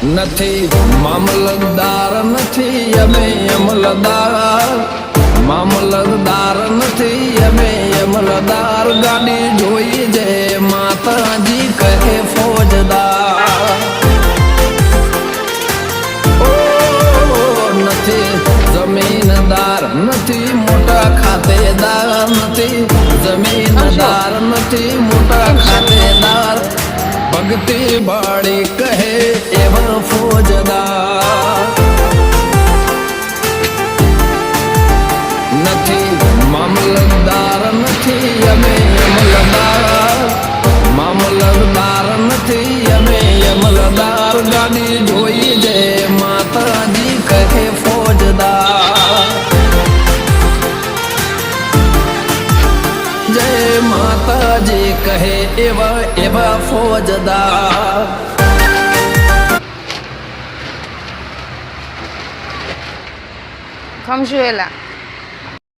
નથી મામલતદાર નથી અમે અમલદાર, મામલતદાર નથી અમે અમલદાર, ગાડી જોઈ જે માતાજી કહે ફોજદાર। ઓ નથી જમીનદાર નથી મોટા ખાતેદાર, નથી જમીનદાર નથી મોટા ખાતેદાર, ભક્તિ બાળી કહે એવા ફોજદાર। નથી મામલતદાર નથી અમે અમલદાર, મામલતદાર નથી અમે અમલદાર, ગાડી જોઈ જે માતાજી કહે ફોજદાર। જય માતાજી કહે એવા એવા ફોજદાર। ખમશું એલા